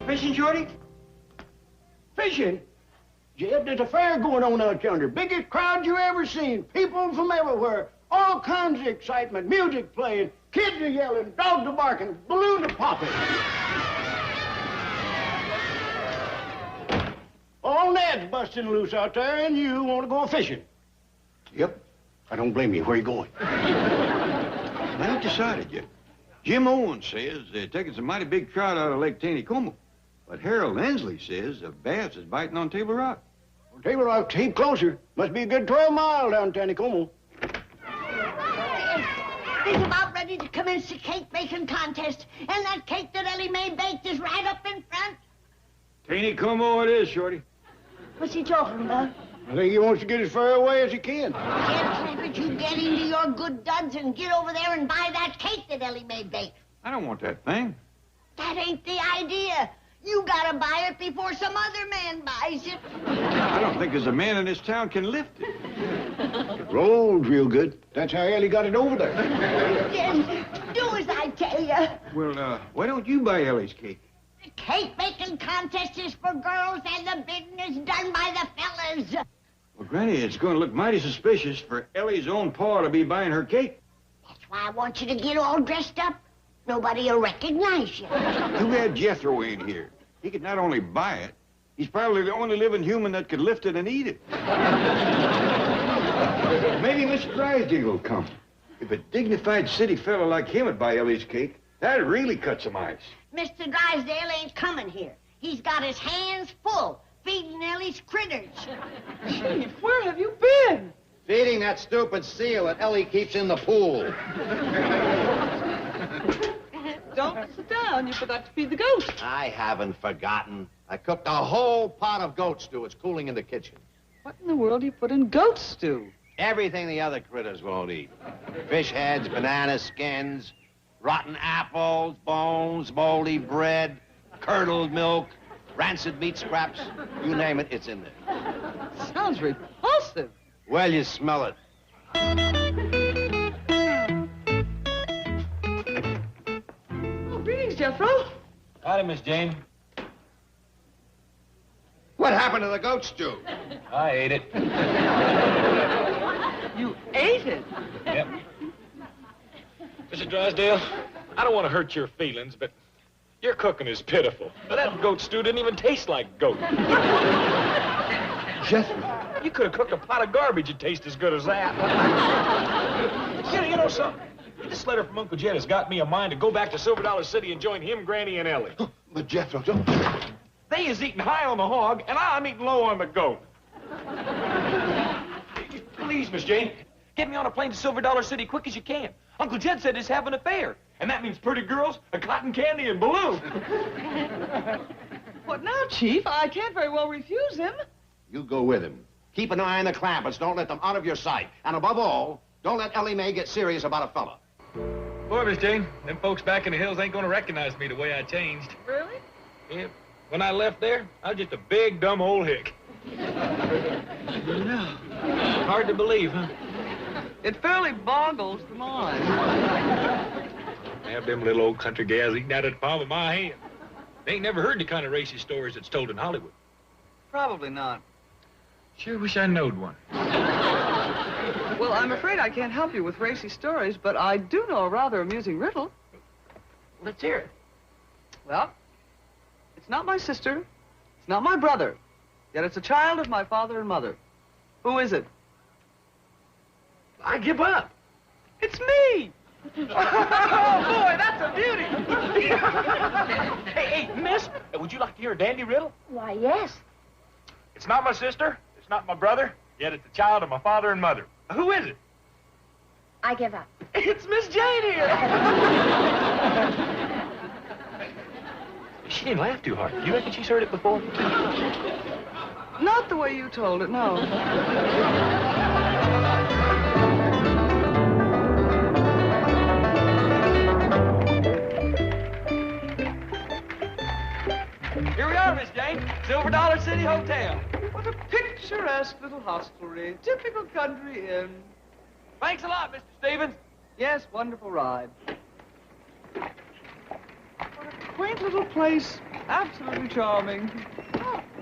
fishing, Shorty? Fishing? Jed, there's a fair going on out yonder. Biggest crowd you ever seen. People from everywhere. All kinds of excitement. Music playing. Kids are yelling. Dogs are barking. Balloons are popping. All Ned's busting loose out there, and you want to go fishing. Yep. I don't blame you. Where you going? I ain't decided yet. Jim Owens says they're taking some mighty big trout out of Lake Taneycomo. But Harold Ensley says the bass is biting on Table Rock. Well, Table Rock's a heap closer. Must be a good 12 miles down Taneycomo. He's about ready to commence the cake-baking contest. And that cake that Ellie Mae baked is right up in front. Taneycomo it is, Shorty. What's he talking about? I think he wants to get as far away as he can. Clampetts, you get into your good duds and get over there and buy that cake that Ellie Mae baked. I don't want that thing. That ain't the idea. You gotta buy it before some other man buys it. I don't think there's a man in this town can lift it. It rolls real good. That's how Ellie got it over there. Yes, do as I tell you. Well, why don't you buy Ellie's cake? The cake-baking contest is for girls and the bidding is done by the fellas. Well, Granny, it's going to look mighty suspicious for Ellie's own paw to be buying her cake. That's why I want you to get all dressed up. Nobody will recognize you. Too bad Jethro ain't here. He could not only buy it, he's probably the only living human that could lift it and eat it. Maybe Mr. Drysdale will come. If a dignified city fellow like him would buy Ellie's cake, that'd really cut some ice. Mr. Drysdale ain't coming here. He's got his hands full feeding Ellie's critters. Chief, where have you been? Feeding that stupid seal that Ellie keeps in the pool. Don't sit down. You forgot to feed the goat. I haven't forgotten. I cooked a whole pot of goat stew. It's cooling in the kitchen. What in the world do you put in goat stew? Everything the other critters won't eat. Fish heads, banana skins, rotten apples, bones, moldy bread, curdled milk, rancid meat scraps. You name it, it's in there. Sounds repulsive. Well, you smell it. Oh, greetings, Jethro. Howdy, Miss Jane. What happened to the goat stew? I ate it. You ate it? Yep. Mr. Drysdale, I don't want to hurt your feelings, but your cooking is pitiful. That goat stew didn't even taste like goat. Jethro. You could have cooked a pot of garbage that'd taste as good as that. You know something? This letter from Uncle Jed has got me a mind to go back to Silver Dollar City and join him, Granny, and Ellie. But Jethro, don't... They is eating high on the hog, and I'm eating low on the goat. Please, Miss Jane, get me on a plane to Silver Dollar City quick as you can. Uncle Jed said he's having a fair, and that means pretty girls, a cotton candy, and balloons. What now, Chief? I can't very well refuse him. You go with him. Keep an eye on the Clampetts. Don't let them out of your sight. And above all, don't let Ellie Mae get serious about a fella. Boy, Miss Jane, them folks back in the hills ain't gonna recognize me the way I changed. Really? Yeah. When I left there, I was just a big, dumb old hick. No. Hard to believe, huh? It fairly boggles the mind. Have them little old country gals eating out of the palm of my hand. They ain't never heard the kind of racist stories that's told in Hollywood. Probably not. Sure wish I knowed one. Well, I'm afraid I can't help you with racy stories, but I do know a rather amusing riddle. Let's hear it. Well, it's not my sister, it's not my brother, yet it's a child of my father and mother. Who is it? I give up. It's me! Oh, boy, that's a beauty! Hey, miss, would you like to hear a dandy riddle? Why, yes. It's not my sister, it's not my brother, yet it's a child of my father and mother. Who is it? I give up. It's Miss Jane here! She didn't laugh too hard. You reckon she's heard it before? Not the way you told it, no. Here we are, Miss Jane. Silver Dollar City Hotel. What a picturesque little hostelry. Typical country inn. Thanks a lot, Mr. Stevens. Yes, wonderful ride. What a quaint little place. Absolutely charming.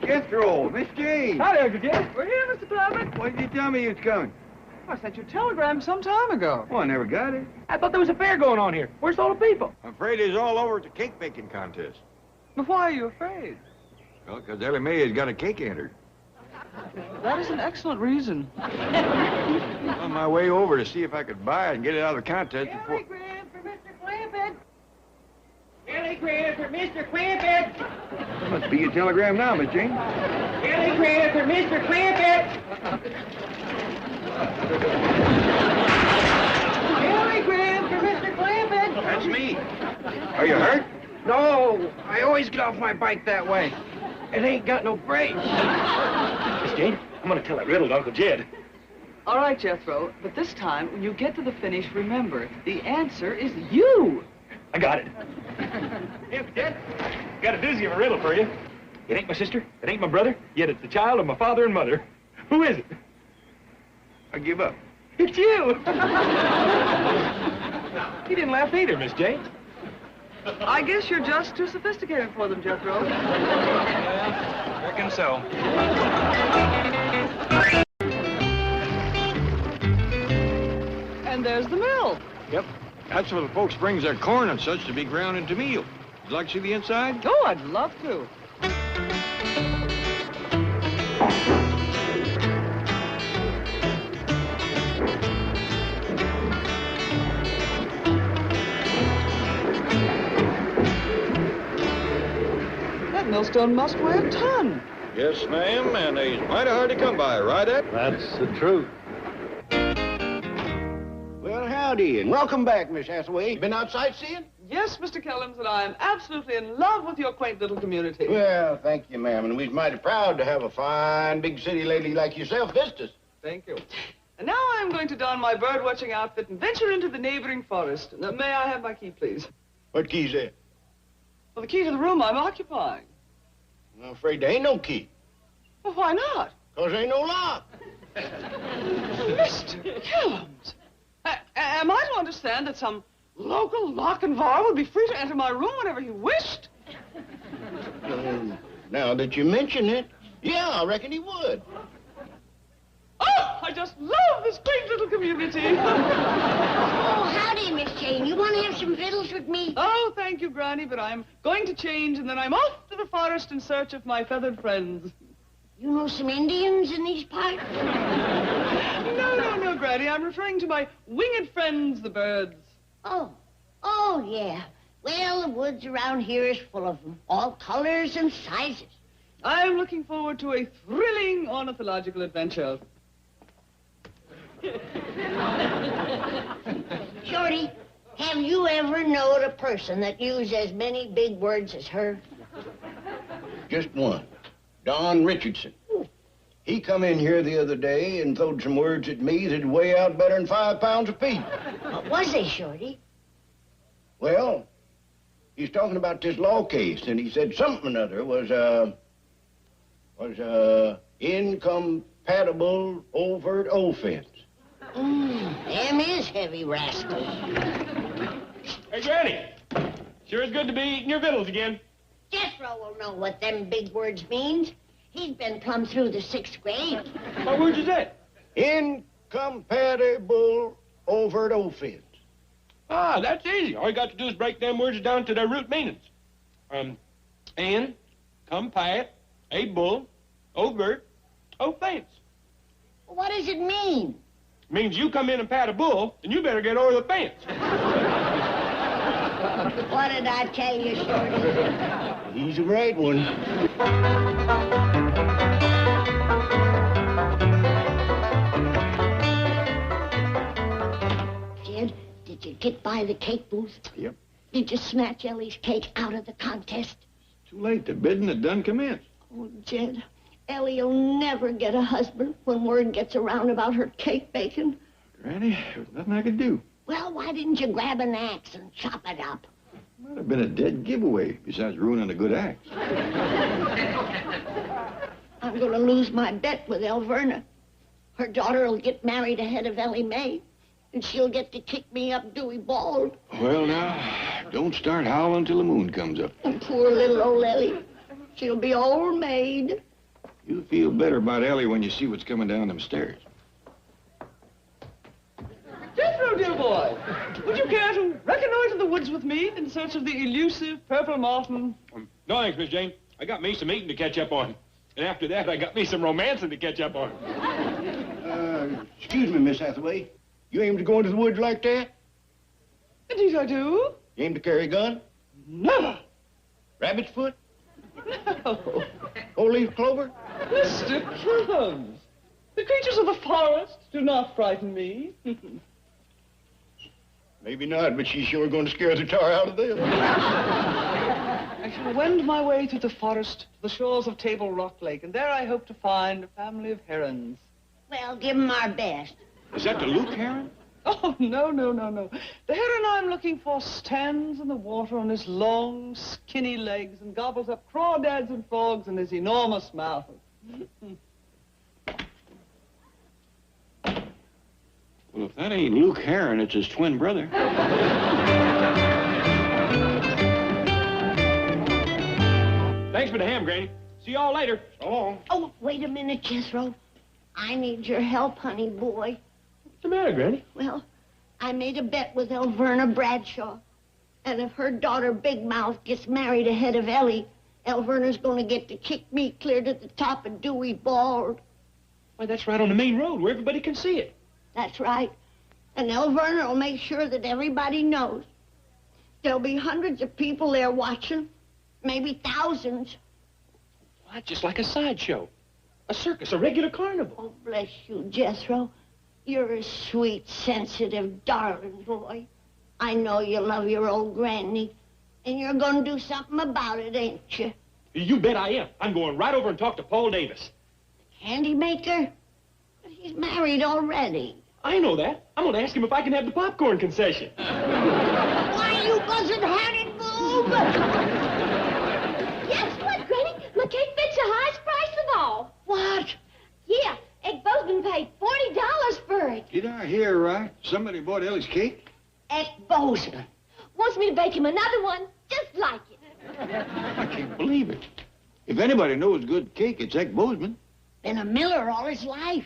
Jethro, Miss Jane. Howdy, Uncle Jed. We're here, Mr. Clampett. Why did you tell me you was coming? I sent you a telegram some time ago. Oh, I never got it. I thought there was a fair going on here. Where's all the people? I'm afraid it's all over at the cake baking contest. But why are you afraid? Well, because Ellie Mae has got a cake entered. That is an excellent reason. On my way over to see if I could buy it and get it out of the contest before... Telegram for Mr. Clampett. Telegram for Mr. Clampett. That must be your telegram now, Miss Jane. Telegram for Mr. Clampett. Telegram for Mr. Clampett. That's me. Are you hurt? No, I always get off my bike that way. It ain't got no brakes. Miss Jane, I'm gonna tell that riddle to Uncle Jed. All right, Jethro, but this time, when you get to the finish, remember, the answer is you. I got it. Hey, Uncle Jed, got a doozy of a riddle for you. It ain't my sister, it ain't my brother, yet it's the child of my father and mother. Who is it? I give up. It's you. You didn't laugh either, Miss Jane. I guess you're just too sophisticated for them, Jethro. Yeah, reckon so. And there's the mill. Yep. That's where the folks brings their corn and such to be ground into meal. Would you like to see the inside? Oh, I'd love to. That millstone must weigh a ton. Yes, ma'am, and they's mighty hard to come by, right, Ed? That's the truth. Well, howdy, and welcome back, Miss Hathaway. Been out sightseeing? Yes, Mr. Kellums, and I am absolutely in love with your quaint little community. Well, thank you, ma'am, and we're mighty proud to have a fine big city lady like yourself visit us. Thank you. And now I'm going to don my bird-watching outfit and venture into the neighboring forest. Now, may I have my key, please? What key's that? Well, the key to the room I'm occupying. I'm afraid there ain't no key, Well, why not? 'cause there ain't no lock. Mr. Kellums, am I to understand that some local lock and bar would be free to enter my room whenever he wished? Now that you mention it, yeah, I reckon he would. Oh, I just love this quaint little community. Oh, howdy, Miss Jane. You want to have some victuals with me? Oh, thank you, Granny, but I'm going to change, and then I'm off to the forest in search of my feathered friends. You know some Indians in these parts? No, Granny. I'm referring to my winged friends, the birds. Oh, yeah. Well, the woods around here is full of them, all colors and sizes. I'm looking forward to a thrilling ornithological adventure. Shorty, have you ever known a person that used as many big words as her? Just one. Don Richardson. He come in here the other day and throwed some words at me that'd weigh out better than 5 pounds apiece. What was they, Shorty? Well, he's talking about this law case, and he said something or other was incompatible overt offense. Them is heavy rascals. Hey, Granny. Sure is good to be eating your victuals again. Jethro will know what them big words means. He's been plumb through the 6th grade. What words is that? Incompatible overt offense. Ah, that's easy. All you got to do is break them words down to their root meanings. Incompatible overt offense. What does it mean? Means you come in and pat a bull, and you better get over the fence. What did I tell you, Shorty? He's a great one. Jed, did you get by the cake booth? Yep. Did you snatch Ellie's cake out of the contest? Too late. The bidding had done commenced. Oh, Jed, Ellie'll never get a husband when word gets around about her cake baking. Granny, there was nothing I could do. Well, why didn't you grab an axe and chop it up? Might have been a dead giveaway, besides ruining a good act. I'm going to lose my bet with Elverna. Her daughter will get married ahead of Ellie Mae. and she'll get to kick me up Dewey bald. Well, now, don't start howling till the moon comes up. And poor little old Ellie. She'll be old maid. You'll feel better about Ellie when you see what's coming down them stairs. Jethro, dear boy, would you care to reconnoiter the woods with me in search of the elusive purple martin? No, thanks, Miss Jane. I got me some eating to catch up on. And after that, I got me some romancing to catch up on. Excuse me, Miss Hathaway. You aim to go into the woods like that? Indeed I do. You aim to carry a gun? Never. Rabbit's foot? No. Four-leaf clover? Mr. Crumbs, the creatures of the forest do not frighten me. Maybe not, but she's sure going to scare the tar out of them. I shall wend my way through the forest to the shores of Table Rock Lake, and there I hope to find a family of herons. Well, give 'em our best. Is that the Luke heron? Oh, no, no, no, no. The heron I'm looking for stands in the water on his long, skinny legs and gobbles up crawdads and frogs in his enormous mouth. Well, if that ain't Luke Heron, it's his twin brother. Thanks for the ham, Granny. See y'all later. So long. Oh, wait a minute, Jethro. I need your help, honey boy. What's the matter, Granny? Well, I made a bet with Elverna Bradshaw. And if her daughter Big Mouth gets married ahead of Ellie, Elverna's going to get to kick me clear to the top of Dewey Bald. Why, that's right on the main road where everybody can see it. That's right. And Elverna will make sure that everybody knows. There'll be hundreds of people there watching, maybe thousands. Why, just like a sideshow. A circus, a regular carnival. Oh, bless you, Jethro. You're a sweet, sensitive, darling boy. I know you love your old granny, and you're going to do something about it, ain't you? You bet I am. I'm going right over and talk to Paul Davis. Candy maker? But he's married already. I know that. I'm going to ask him if I can have the popcorn concession. Why, you buzzard-hearted boob! Guess what, Granny? My cake fetched the highest price of all. What? Yeah, Ed Bozeman paid $40 for it. Did I hear right? Somebody bought Ellie's cake? At Bozeman. Wants me to bake him another one just like it. I can't believe it. If anybody knows good cake, it's Eck Bozeman. Been a miller all his life.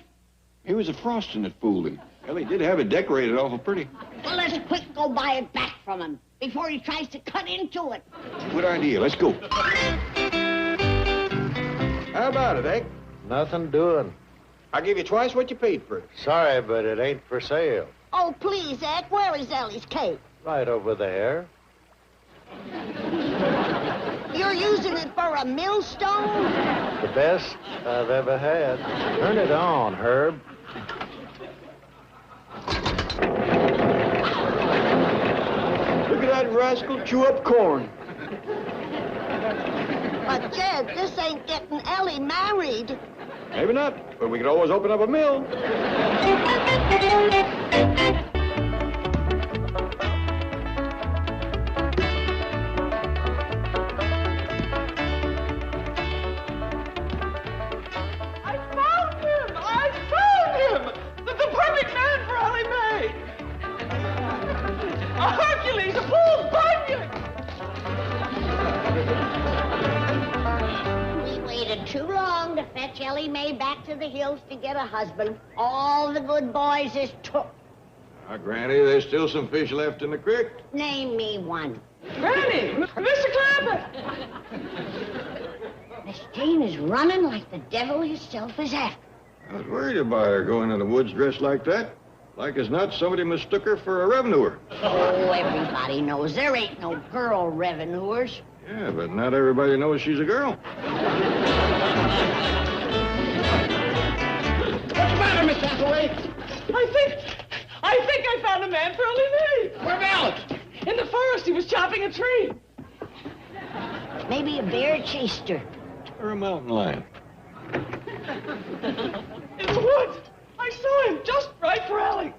It was the frosting that fooled him. Ellie did have it decorated awful pretty. Well, let's quick go buy it back from him before he tries to cut into it. Good idea. Let's go. How about it, Eck? Nothing doing. I'll give you twice what you paid for it. Sorry, but it ain't for sale. Oh, please, Eck, where is Ellie's cake? Right over there. You're using it for a millstone? The best I've ever had. Turn it on, Herb. Look at that rascal chew up corn. But, Jed, this ain't getting Ellie married. Maybe not, but we could always open up a mill. Too long to fetch Ellie Mae back to the hills to get a husband. All the good boys is took. Now, Granny, there's still some fish left in the creek. Name me one. Granny! Mr. Clampett! Miss Jane is running like the devil himself is after. I was worried about her going in the woods dressed like that. Like as not, somebody mistook her for a revenuer. Oh, everybody knows there ain't no girl revenuers. Yeah, but not everybody knows she's a girl. What's the matter, Miss Hathaway? I think I found a man for Ellie Mae. Where's Alex? In the forest, he was chopping a tree. Maybe a bear chased her. Or a mountain lion. In the woods. I saw him just right for Ellie.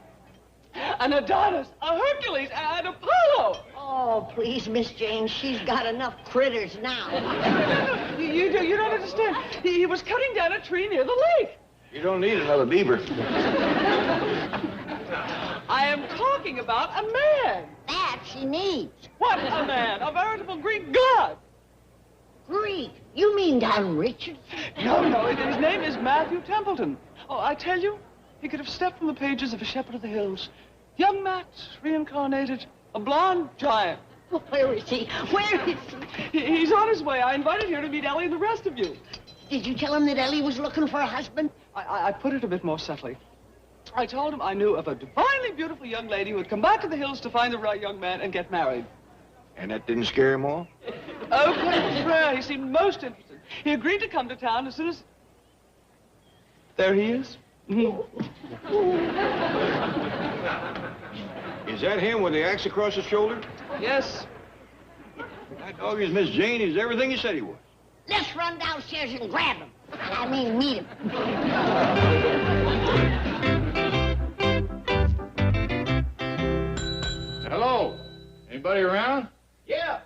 An Adonis, a Hercules, and Apollo. Oh, please, Miss Jane, she's got enough critters now. You don't understand. He was cutting down a tree near the lake. You don't need another beaver. I am talking about a man. That she needs. What a man? A veritable Greek god. Greek? You mean Don Richardson? No, his name is Matthew Templeton. Oh, I tell you, he could have stepped from the pages of A Shepherd of the Hills. Young Max, reincarnated, a blonde giant. Where is he? Where is he? He's on his way. I invited here to meet Ellie and the rest of you. Did you tell him that Ellie was looking for a husband? I put it a bit more subtly. I told him I knew of a divinely beautiful young lady who had come back to the hills to find the right young man and get married. And that didn't scare him off? Oh, prayer. He seemed most interested. He agreed to come to town as soon as... There he is. Is that him with the axe across his shoulder? Yes. That dog is Miss Jane. He's everything he said he was. Let's run downstairs and grab him. I mean, meet him. Hello? Anybody around? Yeah,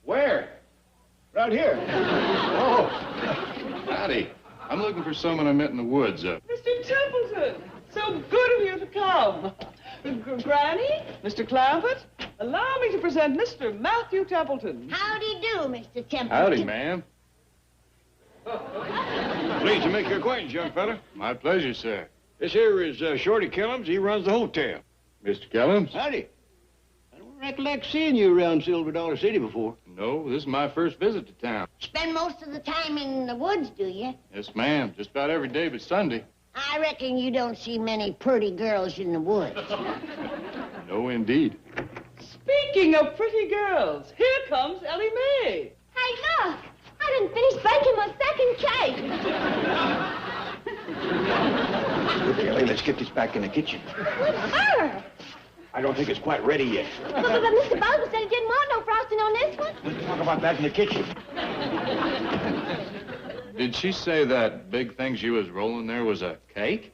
Where? right here. Oh, howdy. I'm looking for someone I met in the woods. Mr. Templeton, so good of you to come. Granny, Mr. Clampett, allow me to present Mr. Matthew Templeton. Howdy do, Mr. Templeton. Howdy, ma'am. Pleased to make your acquaintance, young fella. My pleasure, sir. This here is Shorty Kellums. He runs the hotel. Mr. Kellums? Howdy. I don't recollect seeing you around Silver Dollar City before. No, this is my first visit to town. Spend most of the time in the woods, do you? Yes, ma'am. Just about every day but Sunday. I reckon you don't see many pretty girls in the woods. No, indeed. Speaking of pretty girls, here comes Ellie Mae. Hey, look! I didn't finish baking my second cake. Okay, Ellie, let's get this back in the kitchen. What's her? I don't think it's quite ready yet. But Mr. Bogan said he didn't want no frosting on this one. Let's talk about that in the kitchen. Did she say that big thing she was rolling there was a cake?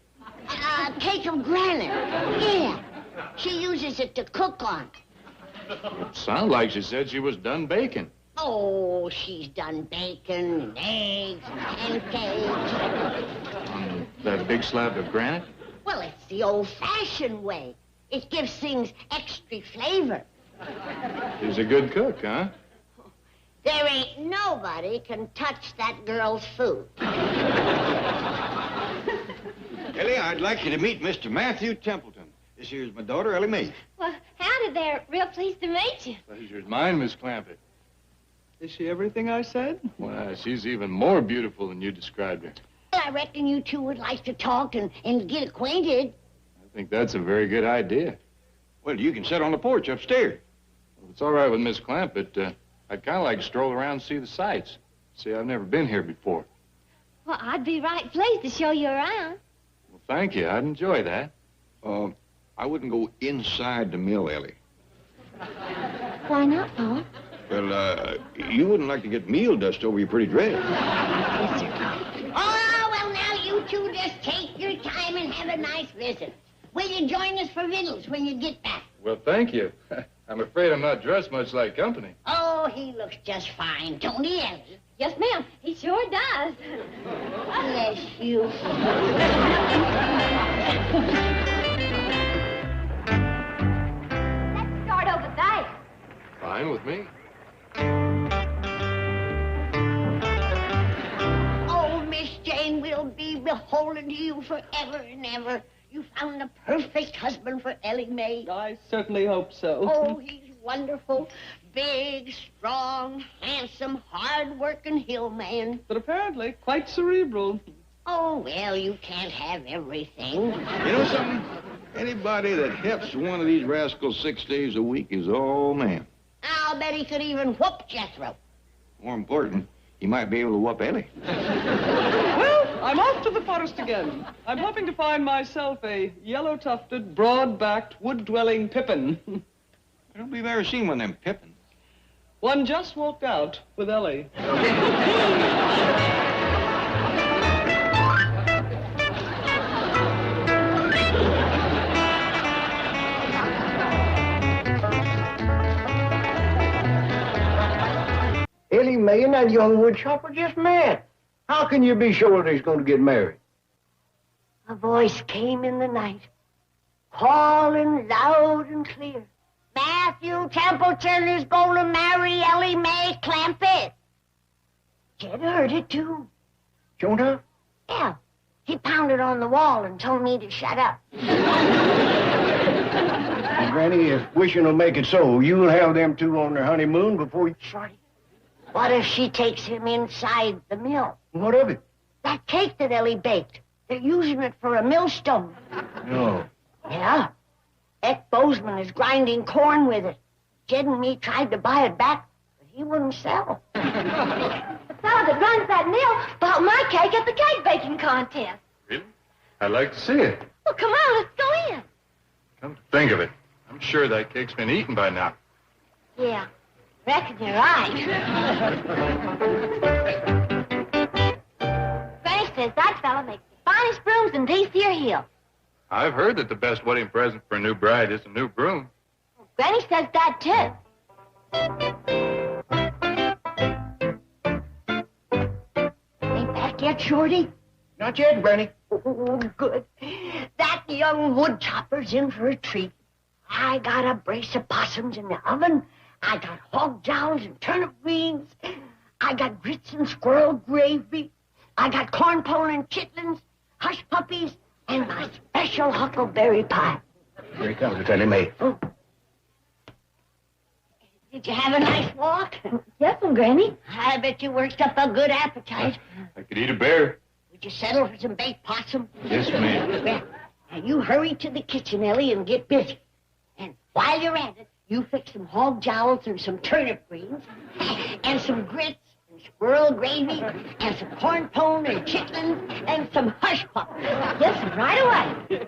Cake of granite. Yeah. She uses it to cook on. It sounded like she said she was done baking. Oh, she's done bacon and eggs and pancakes. On that big slab of granite? Well, it's the old-fashioned way. It gives things extra flavor. She's a good cook, huh? There ain't nobody can touch that girl's food. Ellie, I'd like you to meet Mr. Matthew Templeton. This here's my daughter, Ellie Mae. Well, howdy there. Real pleased to meet you. Pleasure's mine, Miss Clampett. Is she everything I said? Why, she's even more beautiful than you described her. I reckon you two would like to talk and get acquainted. I think that's a very good idea. Well, you can sit on the porch upstairs. Well, if it's all right with Miss Clampett, I'd kind of like to stroll around and see the sights. See, I've never been here before. Well, I'd be right pleased to show you around. Well, thank you. I'd enjoy that. I wouldn't go inside the mill, Ellie. Why not, Paul? Well, you wouldn't like to get meal dust over your pretty dress. Yes, sir. Oh, well, now you two just take your time and have a nice visit. Will you join us for victuals when you get back? Well, thank you. I'm afraid I'm not dressed much like company. Oh, he looks just fine, don't he, Ellie? Yes, ma'am. He sure does. Bless you. Let's start over there. Fine with me. Oh, Miss Jane, we'll be beholden to you forever and ever. You found the perfect husband for Ellie Mae. I certainly hope so. Oh, he's wonderful. Big, strong, handsome, hard-working hillman. But apparently quite cerebral. Oh, well, you can't have everything. You know something? Anybody that helps one of these rascals 6 days a week is all man. I'll bet he could even whoop Jethro. More important, he might be able to whoop Ellie. Well, I'm off to the forest again. I'm hoping to find myself a yellow-tufted, broad-backed, wood-dwelling pippin. I don't believe I've ever seen one of them pippins. One just walked out with Ellie. Ellie Mae and that young wood chopper just met. How can you be sure that he's going to get married? A voice came in the night. calling loud and clear. Matthew Templeton is going to marry Ellie Mae Clampetts. Jed heard it, too. Jonah? Yeah. He pounded on the wall and told me to shut up. Granny, if wishing will make it so, you'll have them two on their honeymoon before you... Shorty, what if she takes him inside the mill? What of it? That cake that Ellie baked. They're using it for a millstone. No. Yeah. Eck Bozeman is grinding corn with it. Jed and me tried to buy it back, but he wouldn't sell. The fellow that runs that mill bought my cake at the cake baking contest. Really? I'd like to see it. Well, come on, let's go in. Come to think of it, I'm sure that cake's been eaten by now. Yeah, reckon you're right. Granny says that fellow makes the finest brooms in D.C. Hill. I've heard that the best wedding present for a new bride is a new broom. Granny says that, too. Ain't back yet, Shorty? Not yet, Granny. Oh, good. That young wood chopper's in for a treat. I got a brace of possums in the oven. I got hog jowls and turnip greens. I got grits and squirrel gravy. I got corn pone and chitlins, hush puppies, and my special huckleberry pie. Here he comes, Lieutenant May. Oh. Did you have a nice walk? Yes, Granny. I bet you worked up a good appetite. I could eat a bear. Would you settle for some baked possum? Yes, ma'am. Well, now you hurry to the kitchen, Ellie, and get busy. And while you're at it, you fix some hog jowls and some turnip greens, and some grits and squirrel gravy, and some corn pone and chitlins, and some hush puppies. Yes, right away.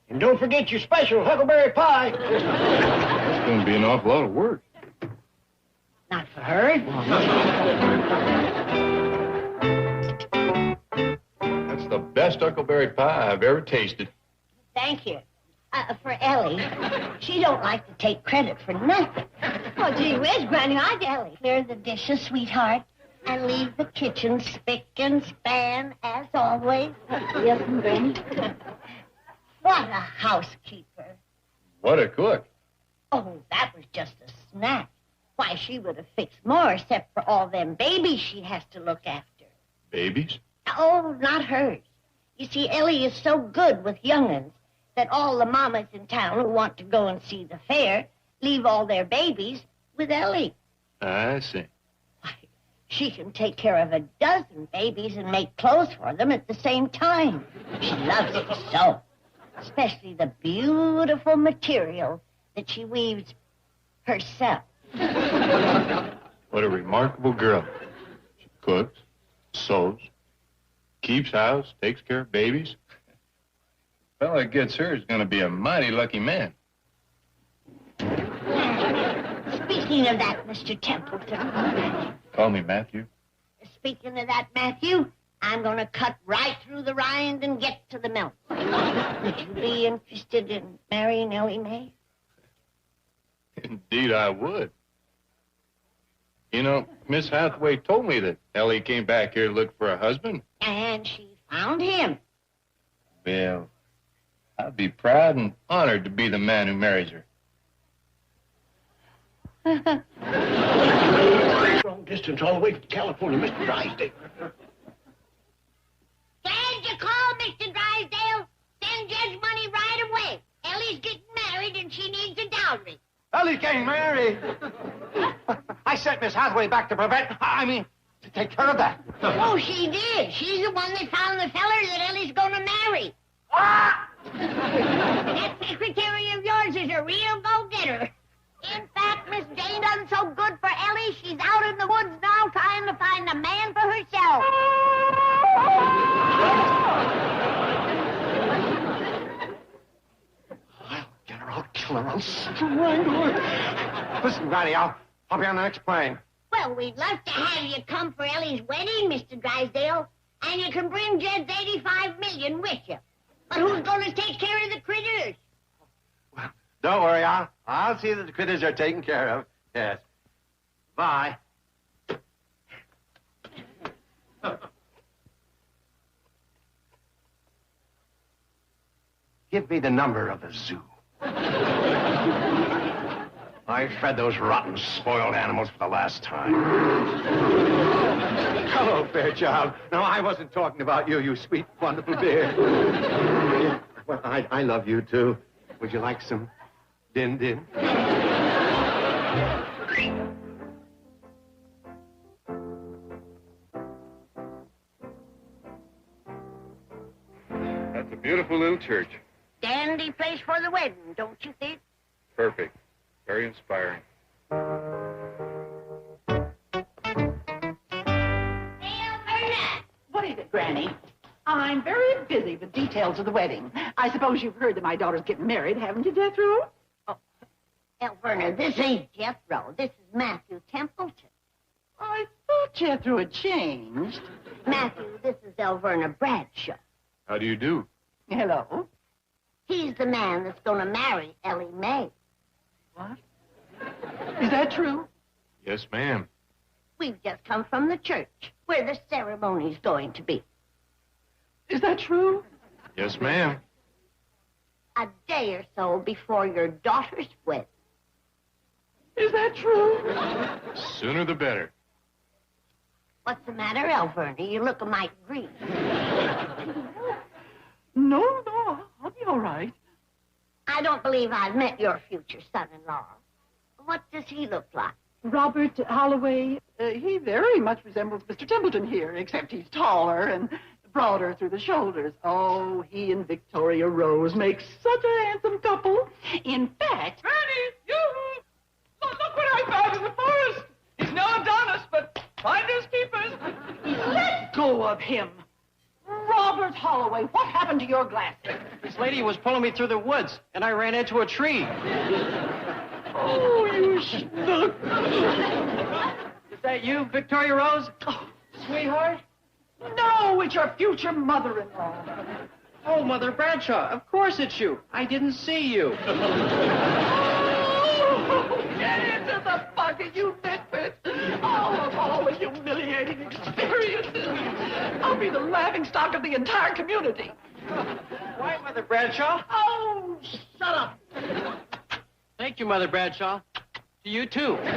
And don't forget your special huckleberry pie. That's going to be an awful lot of work. Not for her. That's the best huckleberry pie I've ever tasted. Thank you. For Ellie, she don't like to take credit for nothing. Oh, gee whiz, Granny, I'd Ellie, clear the dishes, sweetheart, and leave the kitchen spick and span as always. Yes, Granny. What a housekeeper. What a cook. Oh, that was just a snack. Why, she would have fixed more except for all them babies she has to look after. Babies? Oh, not hers. You see, Ellie is so good with young'uns that all the mamas in town who want to go and see the fair leave all their babies with Ellie. I see. Why, she can take care of a dozen babies and make clothes for them at the same time. She loves it so. Especially the beautiful material that she weaves herself. What a remarkable girl. She cooks, sews, keeps house, takes care of babies. The fellow that gets her is going to be a mighty lucky man. Speaking of that, Mr. Templeton. Call me Matthew. Speaking of that, Matthew, I'm going to cut right through the rind and get to the milk. Would you be interested in marrying Ellie Mae? Indeed, I would. You know, Miss Hathaway told me that Ellie came back here to look for a husband. And she found him. Well, I'd be proud and honored to be the man who marries her. Long distance all the way to California, Mr. Drysdale. Glad you called, Mr. Drysdale. Send Jed's money right away. Ellie's getting married and she needs a dowry. Ellie's getting married. I sent Miss Hathaway back to prevent, to take care of that. Oh, she did. She's the one that found the feller that Ellie's going to marry. Ah! That secretary of yours is a real go-getter. In fact, Miss Jane done so good for Ellie, she's out in the woods now trying to find a man for herself. I'll get her, I'll kill her, I'll strangle her. Listen, Granny, I'll be on the next plane. Well, we'd love to have you come for Ellie's wedding, Mr. Drysdale, and you can bring Jed's $85 million with you. But who's going to take care of the critters? Well, don't worry, I'll see that the critters are taken care of. Yes. Bye. Give me the number of the zoo. I fed those rotten, spoiled animals for the last time. Hello, Fairchild. No, I wasn't talking about you, you sweet, wonderful dear. Well, I love you, too. Would you like some din-din? That's a beautiful little church. Dandy place for the wedding, don't you think? Perfect. Very inspiring. What is it, Granny? I'm very busy with details of the wedding. I suppose you've heard that my daughter's getting married, haven't you, Jethro? Oh, Elverna, this ain't Jethro. This is Matthew Templeton. I thought Jethro had changed. Matthew, this is Elverna Bradshaw. How do you do? Hello? He's the man that's going to marry Ellie Mae. What? Is that true? Yes, ma'am. We've just come from the church where the ceremony's going to be. Is that true? Yes, ma'am. A day or so before your daughter's wedding. Is that true? Sooner the better. What's the matter, Elverna? You look a mite green. No, I'll be all right. I don't believe I've met your future son-in-law. What does he look like? Robert Holloway, he very much resembles Mr. Templeton here, except he's taller and broader through the shoulders. Oh, he and Victoria Rose make such a handsome couple. In fact... Granny, you! Look what I found in the forest! He's no Adonis, but finders keepers. Let go of him! Robert Holloway, what happened to your glasses? This lady was pulling me through the woods, and I ran into a tree. Oh, you snook! Is that you, Victoria Rose? Oh, Sweetheart? no, it's your future mother-in-law. Oh, Mother Bradshaw, of course it's you. I didn't see you. Oh, get into the bucket, you nitwit! Oh, of all the humiliating experiences, I'll be the laughingstock of the entire community. Why, Mother Bradshaw? Oh, shut up! Thank you, Mother Bradshaw. To you, too. Get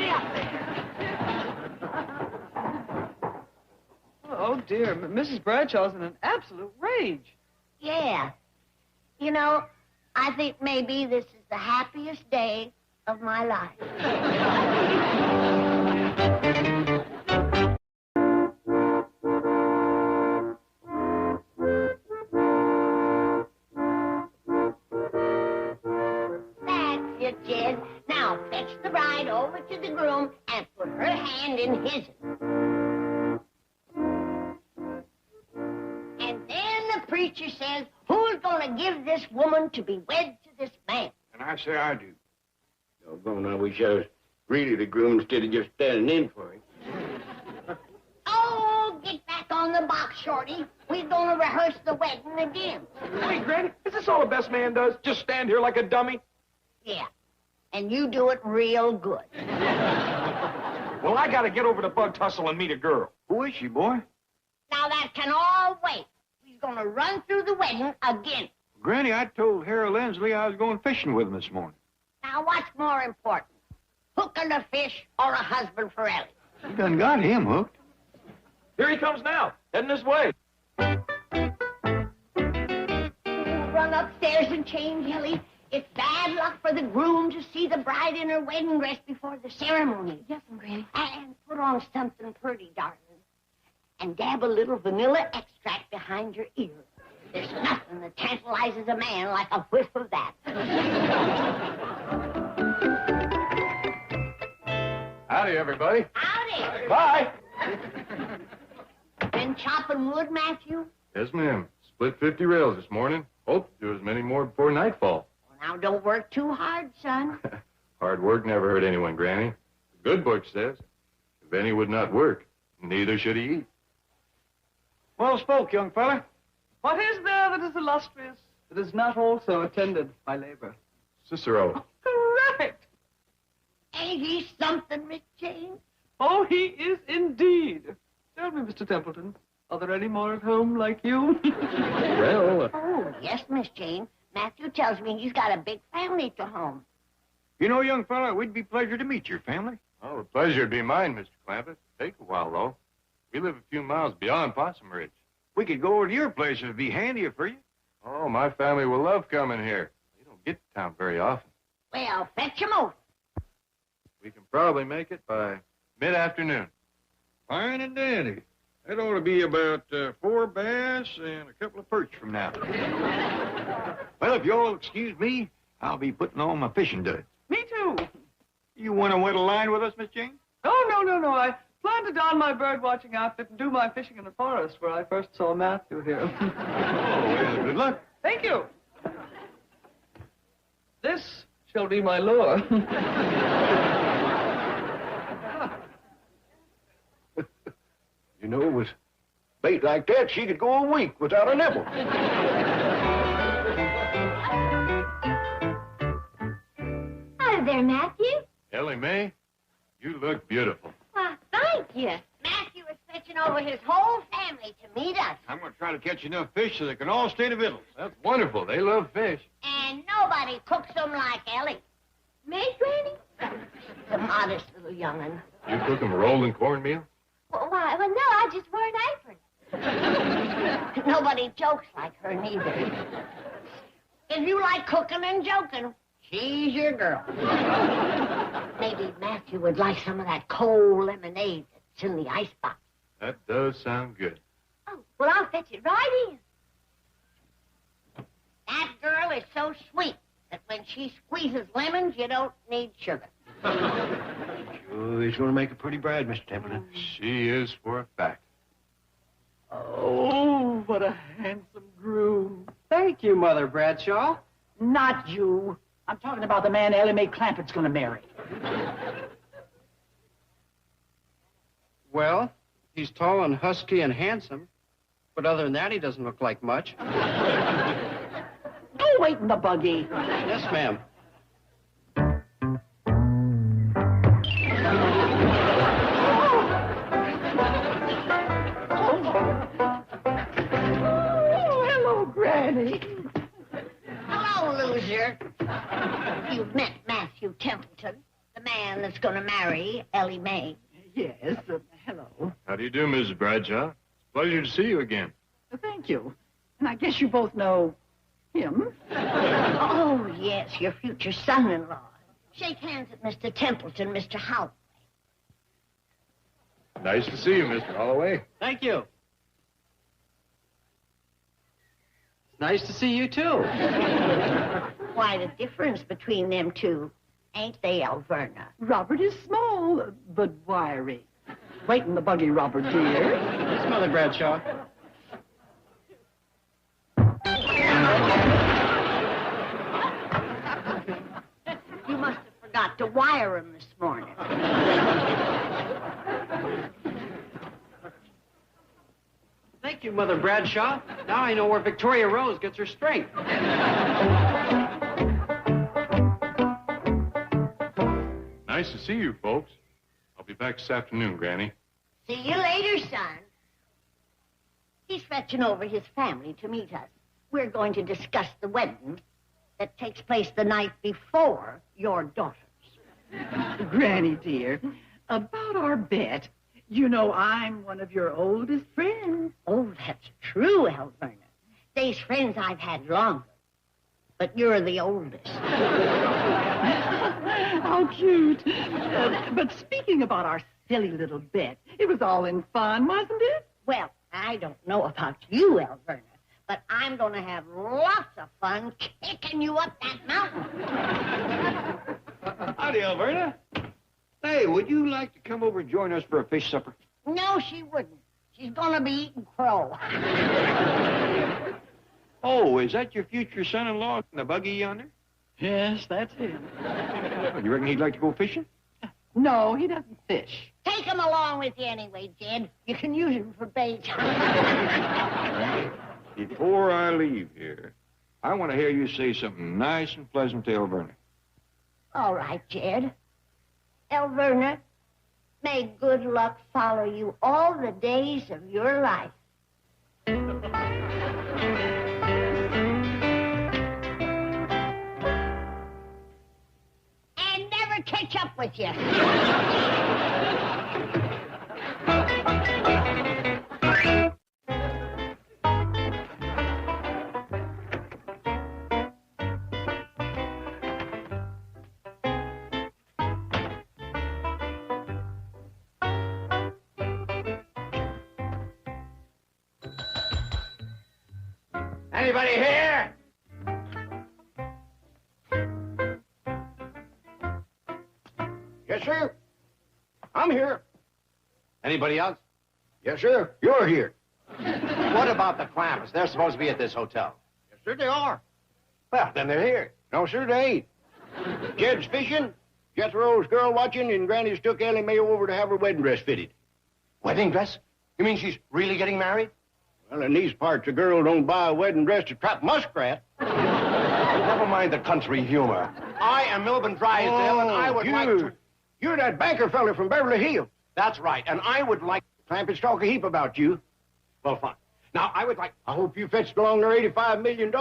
out there. Oh, dear. Mrs. Bradshaw's in an absolute rage. Yeah. You know, I think maybe this is the happiest day of my life. That's it, Jed. Now fetch the bride over to the groom and put her hand in his. And then the preacher says, who's going to give this woman to be wed to this man? And I say I do. Doggone, I wish I was really the groom instead of just standing in for him. Oh, get back on the box, Shorty. We're going to rehearse the wedding again. Hey, Granny, is this all the best man does? Just stand here like a dummy? Yeah, and you do it real good. Well, I gotta get over to Bug Tussle and meet a girl. Who is she, boy? Now that can all wait. He's going to run through the wedding again. Granny, I told Harold Lindsley I was going fishing with him this morning. Now, what's more important, hooking a fish or a husband for Ellie? You done got him hooked. Here he comes now, heading this way. Run upstairs and change, Ellie. It's bad luck for the groom to see the bride in her wedding dress before the ceremony. Yes, Granny. And put on something pretty, darling. And dab a little vanilla extract behind your ear. There's nothing that tantalizes a man like a whiff of that. Howdy, everybody. Howdy. Bye. Been chopping wood, Matthew? Yes, ma'am. Split 50 rails this morning. Hope to do as many more before nightfall. Well, now, don't work too hard, son. Hard work never hurt anyone, Granny. The good book says, if any would not work, neither should he eat. Well spoke, young fella. What is there that is illustrious that is not also attended by labor? Cicero. Correct. Ain't he something, Miss Jane? Oh, he is indeed. Tell me, Mr. Templeton, Are there any more at home like you? Well, Oh, yes, Miss Jane. Matthew tells me he's got a big family to home. You know, young fella, we'd be pleasure to meet your family. Oh, the pleasure would be mine, Mr. Clampett. Take a while, though. We live a few miles beyond Possum Ridge. We could go over to your place if it'd be handier for you. Oh, my family will love coming here. We don't get to town very often. Well, fetch him over. We can probably make it by mid-afternoon. Fine and dandy. That ought to be about 4 bass and a couple of perch from now. Well, if you'll excuse me, I'll be putting on my fishing duds. Me too. You want to wet a line with us, Miss Jane? Oh, no. I plan to don my bird-watching outfit and do my fishing in the forest where I first saw Matthew here. Oh, well, good luck. Thank you. This shall be my lure. You know, with bait like that, she could go a week without a nibble. Hi there, Matthew. Ellie Mae, you look beautiful. Why, thank you. Matthew is fetching over his whole family to meet us. I'm going to try to catch enough fish so they can all stay to victuals. That's wonderful. They love fish. And nobody cooks them like Ellie. Me, Granny? The modest little young'un. You cook them rolled in cornmeal? Why, well, no, I just wear an apron. Nobody jokes like her, neither. If you like cooking and joking, she's your girl. Maybe Matthew would like some of that cold lemonade that's in the icebox. That does sound good. Oh, well, I'll fetch it right in. That girl is so sweet that when she squeezes lemons, you don't need sugar. Sure, he's going to make a pretty bride, Mr. Templeton. She is for a fact. Oh, what a handsome groom. Thank you, Mother Bradshaw. Not you. I'm talking about the man Ellie Mae Clampett's going to marry. Well, he's tall and husky and handsome. But other than that, he doesn't look like much. Go wait in the buggy. Yes, ma'am. Oh, hello, Granny. Hello, loser. You've met Matthew Templeton, the man that's going to marry Ellie Mae. Yes, hello. How do you do, Mrs. Bradshaw? It's a pleasure to see you again. Thank you. And I guess you both know him. Oh, yes, your future son-in-law. Shake hands with Mr. Templeton, Mr. Howe. Nice to see you, Mr. Holloway. Thank you. It's nice to see you, too. Quite a difference between them two, ain't they, Alverna? Robert is small, but wiry. Wait in the buggy, Robert, dear. Yes, Mother Bradshaw. You must have forgot to wire him this morning. Thank you, Mother Bradshaw. Now I know where Victoria Rose gets her strength. Nice to see you, folks. I'll be back this afternoon, Granny. See you later, son. He's fetching over his family to meet us. We're going to discuss the wedding that takes place the night before your daughter's. Granny, dear, about our bet, you know I'm one of your oldest friends. Oh, that's true, Alverna. They's friends I've had longer, but you're the oldest. How cute. But speaking about our silly little bet, it was all in fun, wasn't it? Well, I don't know about you, Alverna, but I'm going to have lots of fun kicking you up that mountain. Howdy, Alverna. Hey, would you like to come over and join us for a fish supper? No, she wouldn't. She's going to be eating crow. Oh, is that your future son-in-law in the buggy yonder? Yes, that's him. You reckon he'd like to go fishing? No, he doesn't fish. Take him along with you anyway, Jed. You can use him for bait. Before I leave here, I want to hear you say something nice and pleasant to Alverna. All right, Jed. Alverna, may good luck follow you all the days of your life. And never catch up with you. Anybody here? Yes, sir. I'm here. Anybody else? Yes, sir. You're here. What about the Clampetts? They're supposed to be at this hotel. Yes, sir, they are. Well, then they're here. No, sir, they ain't. Jed's fishing, Jethro's girl watching, and Granny's took Ellie Mae over to have her wedding dress fitted. Wedding dress? You mean she's really getting married? Well, in these parts, a girl don't buy a wedding dress to trap muskrat. Never mind the country humor. I am Milburn Drysdale, and I would like to... You're that banker fella from Beverly Hills. That's right, and I would like... Clampetts talk a heap about you. Well, fine. Now, I would like... I hope you fetched along their $85 million.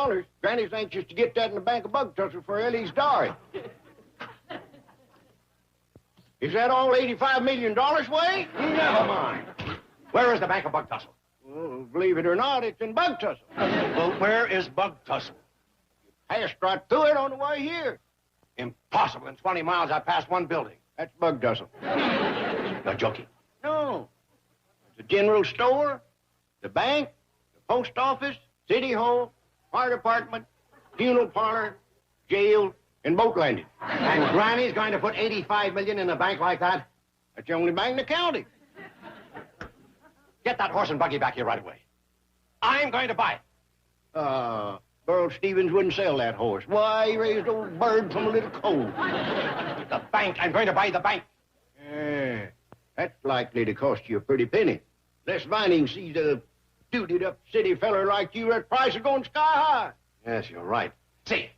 Granny's anxious to get that in the bank of bug tussle for Ellie's dowry. Is that all $85 million, Way? Never mind. Where is the bank of bug tussle? Well, believe it or not, it's in bug tussle. Well, where is bug tussle? Passed right through it on the way here. Impossible. In 20 miles, I passed one building. That's bug tussle. You're joking. No. The general store, the bank, the post office, city hall, fire department, funeral parlor, jail, and boat landing. And Granny's going to put $85 million in a bank like that? That's the only bank in the county. Get that horse and buggy back here right away. I'm going to buy it. Burl Stevens wouldn't sell that horse. Why, he raised old bird from a little colt. The bank. I'm going to buy the bank. Yeah, that's likely to cost you a pretty penny. Les Vining sees a duty-up city feller like you, that price is going sky high. Yes, you're right. Say,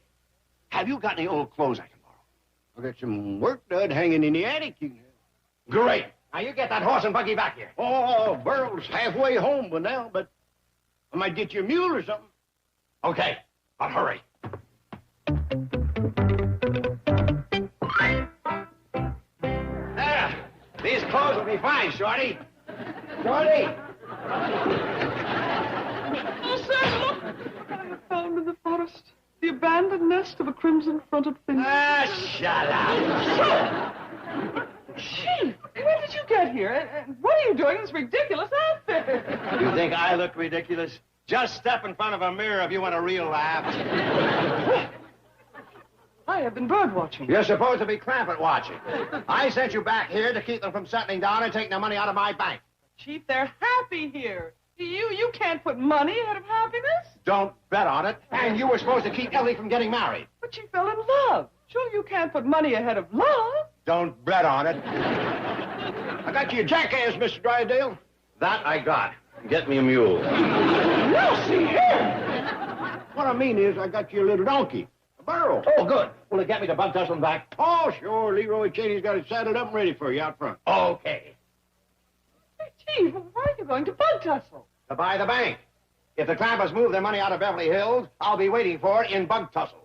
have you got any old clothes I can borrow? I got some work done hanging in the attic. You can have. Great. Now, you get that horse and buggy back here. Oh, Burl's halfway home by now, but I might get you a mule or something. Okay, but hurry. There. These clothes will be fine, Shorty. Shorty! Oh, Sam, look! I have found in the forest the abandoned nest of a crimson-fronted finch. Shut up. Chief, when did you get here? And what are you doing in this ridiculous outfit? You think I look ridiculous? Just step in front of a mirror if you want a real laugh. I have been bird watching. You're supposed to be Clampett watching. I sent you back here to keep them from settling down and taking the money out of my bank. Chief, they're happy here. You can't put money ahead of happiness. Don't bet on it. And you were supposed to keep Ellie from getting married. But she fell in love. Sure, you can't put money ahead of love. Don't bet on it. I got you a jackass, Mr. Drysdale. That I got. Get me a mule. No, see here. What I mean is, I got you a little donkey. A burro. Oh, good. Will it get me to Bug Tussle and back? Oh, sure. Leroy Cheney's got it saddled up and ready for you out front. Okay. Hey, Chief, why are you going to Bug Tussle? To buy the bank. If the Clampetts move their money out of Beverly Hills, I'll be waiting for it in Bug Tussle.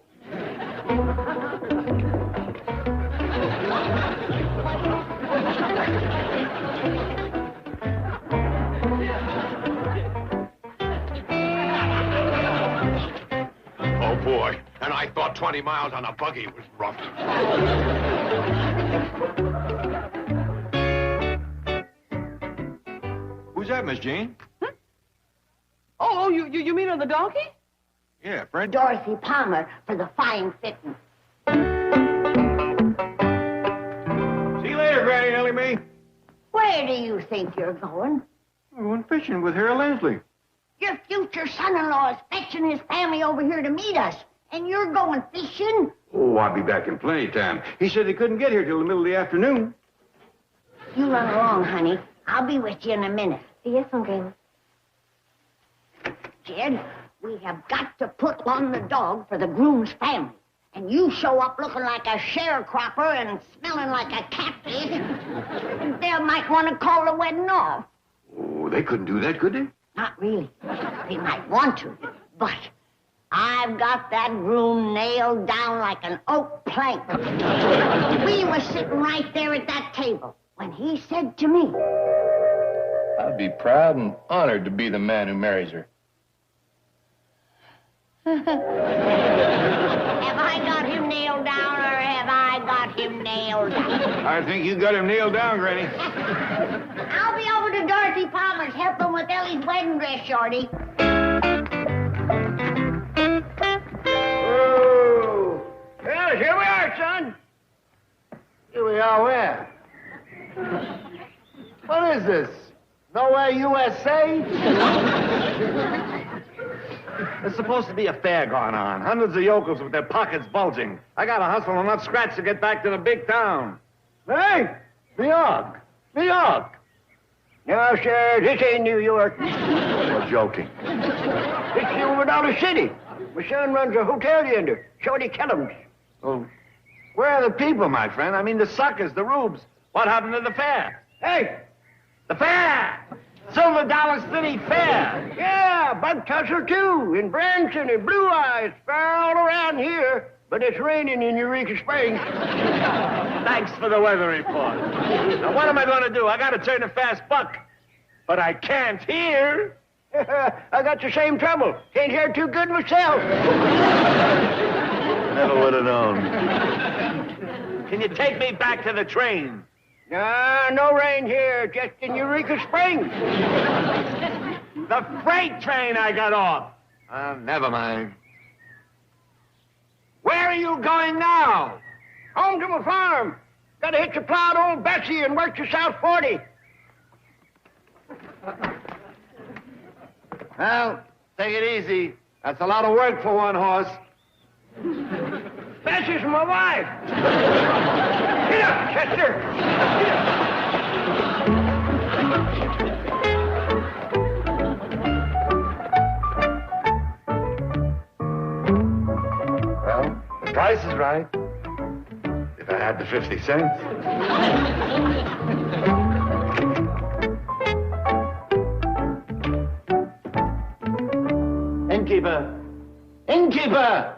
Oh, boy. And I thought 20 miles on a buggy was rough. Who's that, Miss Jane? Huh? Oh, you mean on the donkey? Yeah, Fred. Dorothy Palmer for the fine fitting. See you later, Granny Ellie Mae. Where do you think you're going? I went fishing with Harry Leslie. Your future son-in-law is fetching his family over here to meet us, and you're going fishing? Oh, I'll be back in plenty of time. He said he couldn't get here till the middle of the afternoon. You run along, honey. I'll be with you in a minute. Yes, Uncle. Jed, we have got to put on the dog for the groom's family. And you show up looking like a sharecropper and smelling like a catfish, they might want to call the wedding off. Oh, they couldn't do that, could they? Not really. They might want to, but I've got that room nailed down like an oak plank. We were sitting right there at that table when he said to me, I'd be proud and honored to be the man who marries her. have I got him nailed down or have I got him nailed down? I think you got him nailed down, Granny. I'll be over to Dorothy Palmer's helping with Ellie's wedding dress, Shorty. Oh. Well, here we are, son. Here we are where? What is this? Nowhere USA? There's supposed to be a fair going on. Hundreds of yokels with their pockets bulging. I gotta hustle and not scratch to get back to the big town. Hey, New York. New York. No, sir, this ain't New York. You're joking. It's Silver Dollar City. My son runs a hotel yonder, Shorty Kellum's. Well, where are the people, my friend? I mean, the suckers, the rubes. What happened to the fair? Hey! The fair! Silver Dollar City Fair! Yeah, Bug Tussle, too, in Branson and Blue Eyes, fair all around here. But it's raining in Eureka Springs. Thanks for the weather report. Now, what am I going to do? I got to turn a fast buck. But I can't hear. I got the same trouble. Can't hear too good myself. Never would have known. Can you take me back to the train? No rain here, just in Eureka Springs. The freight train I got off. Never mind. Where are you going now? Home to my farm. Got to hitch a plow to old Bessie and work to South 40. Well, take it easy. That's a lot of work for one horse. Bessie's my wife. Get up, Chester. Get up. Well, the price is right. If I had the 50 cents. Innkeeper. Innkeeper!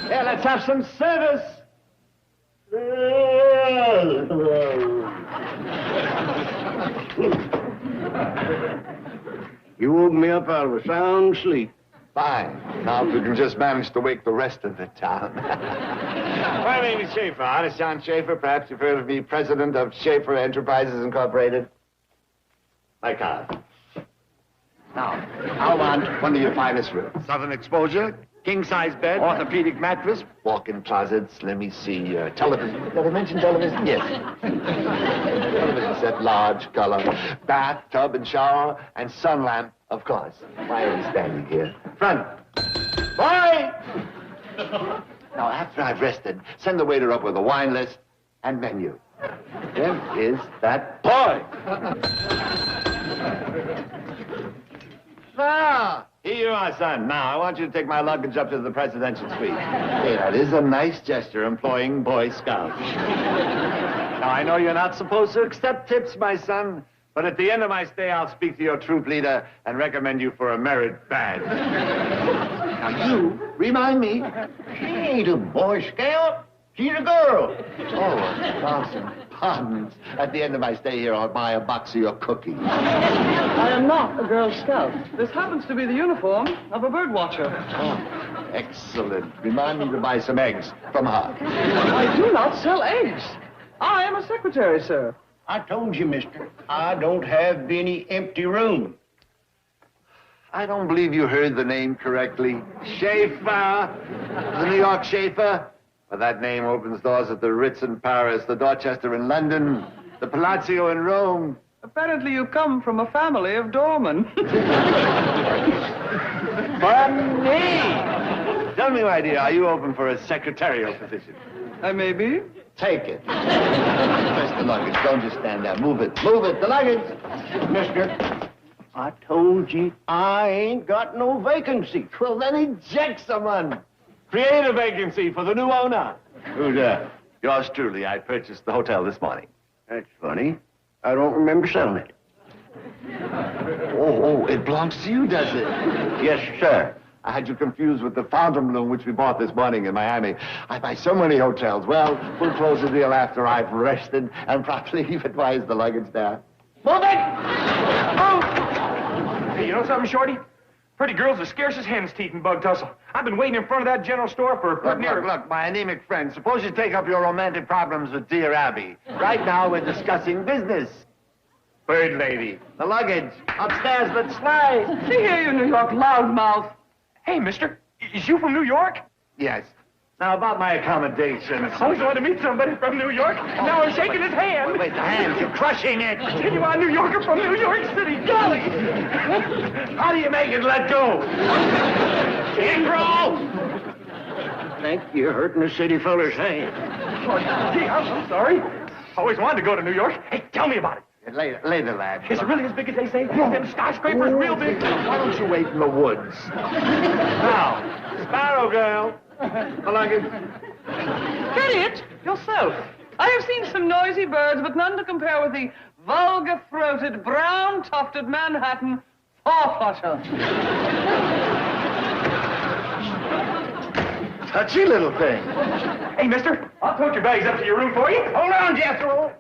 Yeah, let's have some service. You woke me up out of a sound sleep. Fine. Now if we can just manage to wake the rest of the town. My name is Schaefer, Honest John Schaefer. Perhaps you've heard of me, president of Schaefer Enterprises Incorporated. My card. Now, I want one of your finest rooms. Southern exposure, king-size bed, orthopedic mattress, walk-in closets, let me see, television. Did I mention television? Yes. Television set, large, color, bathtub and shower, and sun lamp, of course. Why are we standing here? Front. Boy! Now, after I've rested, send the waiter up with a wine list and menu. There is that boy. Ah, here you are, son. Now, I want you to take my luggage up to the presidential suite. Hey, that is a nice gesture, employing Boy Scouts. Now, I know you're not supposed to accept tips, my son, but at the end of my stay, I'll speak to your troop leader and recommend you for a merit badge. Now, you remind me. She ain't a Boy Scout. She's a girl. Oh, 1,000 pardons. At the end of my stay here, I'll buy a box of your cookies. I am not a Girl Scout. This happens to be the uniform of a bird watcher. Oh, excellent. Remind me to buy some eggs from her. I do not sell eggs. I am a secretary, sir. I told you, mister, I don't have any empty room. I don't believe you heard the name correctly. Schaefer. The New York Schaefer. Well, that name opens doors at the Ritz in Paris, the Dorchester in London, the Palazzo in Rome. Apparently you come from a family of doormen. Funny! Tell me, my dear, are you open for a secretarial position? I may be. Take it. Press the luggage. Don't just stand there. Move it. Move it. The luggage. Mister, I told you I ain't got no vacancy. Well, then eject someone. Create a vacancy for the new owner. Who's yours truly. I purchased the hotel this morning. That's funny. I don't remember selling it. Oh, it belongs to you, does it? Yes, sir. I had you confused with the Fontainebleau which we bought this morning in Miami. I buy so many hotels. Well, we'll close the deal after I've rested and properly advised the luggage down. Move it! Move! Hey, you know something, Shorty? Pretty girls are scarce as hen's teeth in bug tussle. I've been waiting in front of that general store for pretty near... Look, my anemic friend, suppose you take up your romantic problems with dear Abby. Right now, we're discussing business. Bird lady, the luggage. Upstairs, let's slide. See here, you New York loudmouth. Hey, mister, is you from New York? Yes. Now, about my accommodations. I always wanted to meet somebody from New York. Now I'm shaking his hand. Wait, the hand. You're crushing it. Genuine New Yorker from New York City. Golly. How do you make it let go? Intro! Think you're hurting the city feller's hand. Oh, gee, I'm sorry. Always wanted to go to New York. Hey, tell me about it. Later, lad. Is it really as big as they say? Them skyscrapers real big? Why don't you wait in the woods? Now, Sparrow Girl. The luggage. Get it yourself. I have seen some noisy birds, but none to compare with the vulgar-throated, brown-tufted Manhattan four-footer. Touchy little thing. Hey, mister, I'll tote your bags up to your room for you. Hold on, Jethro.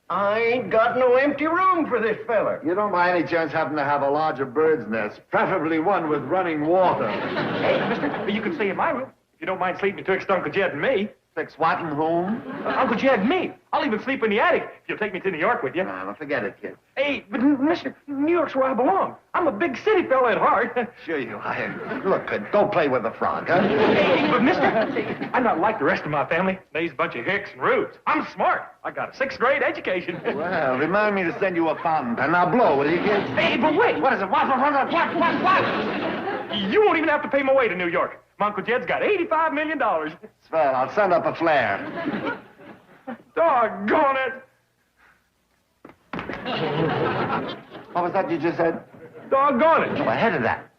I ain't got no empty room for this feller. You don't by any chance happen to have a larger bird's nest, preferably one with running water. Hey, mister, you can stay in my room. If you don't mind sleeping betwixt Uncle Jed and me. Fix what and whom? Uncle Jed and me. I'll even sleep in the attic if you'll take me to New York with you. Nah, forget it, kid. Hey, but mister, New York's where I belong. I'm a big city fella at heart. Sure you are. Look, don't play with the frog, huh? Hey, but mister, I'm not like the rest of my family. They's a bunch of hicks and rubes. I'm smart. I got a 6th grade education. Well, remind me to send you a fountain pen. Now blow, will you, kid? Hey, but wait. What is it? What? You won't even have to pay my way to New York. My Uncle Jed's got $85 million. Swell, I'll send up a flare. Doggone it. What was that you just said? Doggone it. Go ahead of that.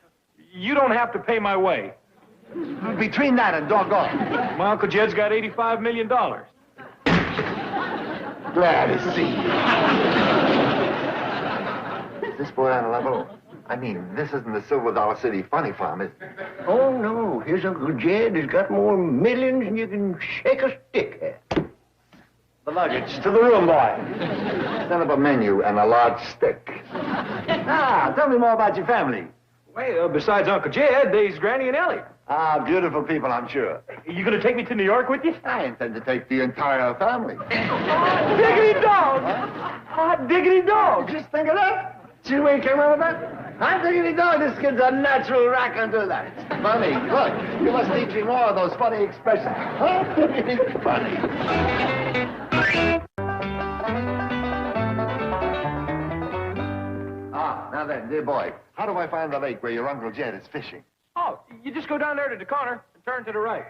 You don't have to pay my way. Between that and doggone. My Uncle Jed's got $85 million. Glad to see you. Is this boy on a level? I mean, this isn't the Silver Dollar City funny farm, is it? Oh, no. His Uncle Jed has got more millions than you can shake a stick at. The luggage. To the room, boy. Send up a menu and a large stick. Tell me more about your family. Well, besides Uncle Jed, there's Granny and Ellie. Beautiful people, I'm sure. You gonna take me to New York with you? I intend to take the entire family. Diggity dog! Hot diggity dog! Just think of that. See the way he came out with that? I'm thinking, dog, this kid's a natural raconteur. That's funny. Look, you must teach me more of those funny expressions. Huh? Funny. Now then, dear boy, how do I find the lake where your Uncle Jed is fishing? Oh, you just go down there to the corner and turn to the right.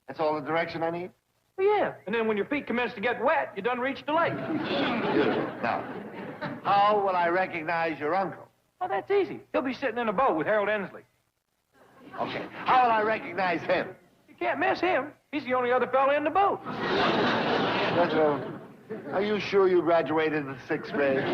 That's all the direction I need? Well, yeah, and then when your feet commence to get wet, you done reach the lake. Beautiful. Now, how will I recognize your uncle? Oh, that's easy. He'll be sitting in a boat with Harold Ensley. Okay. How will I recognize him? You can't miss him. He's the only other fella in the boat. Jethro, are you sure you graduated in the 6th grade?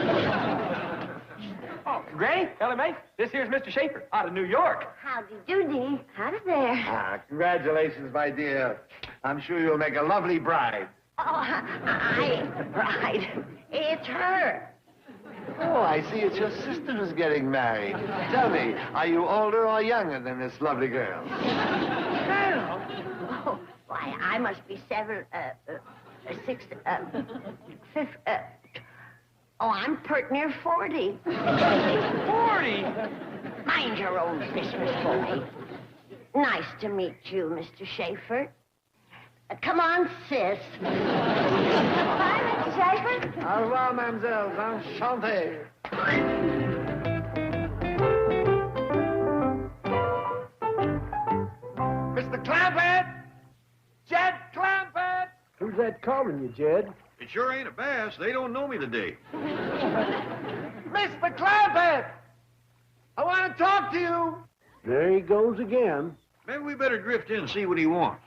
Oh, Granny, Ellie Mae, this here's Mr. Schaefer out of New York. Howdy doody. Howdy there. Congratulations, my dear. I'm sure you'll make a lovely bride. Oh, I ain't the bride. It's her. Oh, I see it's your sister who's getting married. Tell me, are you older or younger than this lovely girl? Colonel? Oh, why, I must be 5. Oh, I'm pert near 40. 40? Mind your own business, boy. Nice to meet you, Mr. Schaefer. Come on, sis. Bye, Mr. Schaefer. Au revoir, mademoiselle. Enchanté. Mr. Clampett! Jed Clampett! Who's that calling you, Jed? It sure ain't a bass. They don't know me today. Mr. Clampett! I want to talk to you. There he goes again. Maybe we better drift in and see what he wants.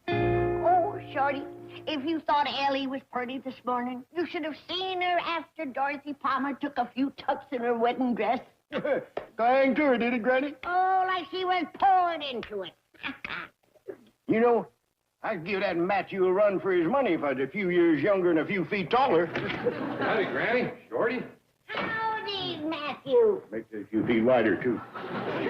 Oh, Shorty, if you thought Ellie was pretty this morning, you should have seen her after Dorothy Palmer took a few tucks in her wedding dress. Clang to her, did it, Granny? Oh, like she was pouring into it. You know, I'd give that Matthew a run for his money if I was a few years younger and a few feet taller. Howdy, Granny. Shorty. Howdy, Matthew. Makes it a few feet wider, too.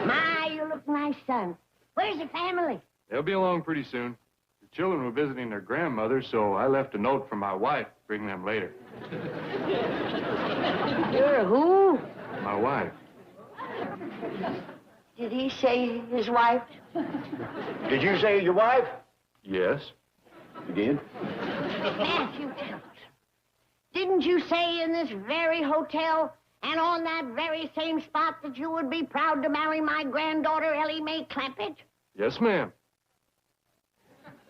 My, you look nice, son. Where's the family? They'll be along pretty soon. The children were visiting their grandmother, so I left a note for my wife to bring them later. You're who? My wife. Did he say his wife? Did you say your wife? Yes. You did? Matthew Templeton, didn't you say in this very hotel and on that very same spot that you would be proud to marry my granddaughter, Ellie Mae Clampett? Yes, ma'am.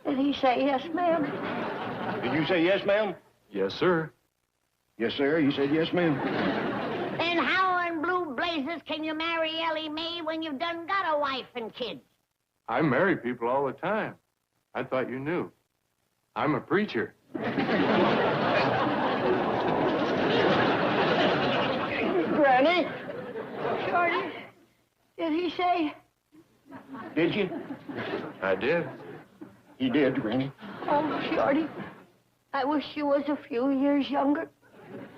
Did he say yes, ma'am? Did you say yes, ma'am? Yes, sir. Yes, sir. You said yes, ma'am. Then how in blue blazes can you marry Ellie Mae when you've done got a wife and kids? I marry people all the time. I thought you knew. I'm a preacher. Granny? Shorty, did he say? Did you? I did. He did, Granny. Oh, Shorty, I wish you was a few years younger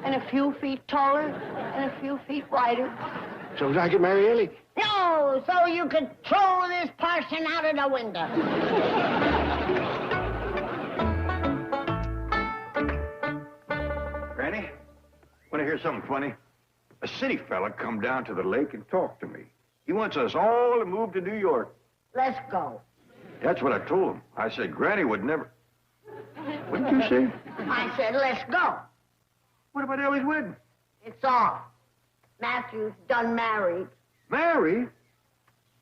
and a few feet taller and a few feet wider. So I could marry Ellie? No, so you could throw this parson out of the window. Granny, want to hear something funny? A city fella come down to the lake and talked to me. He wants us all to move to New York. Let's go. That's what I told him. I said Granny would never... What did you say? I said, let's go. What about Ellie's wedding? It's off. Matthew's done married. Married?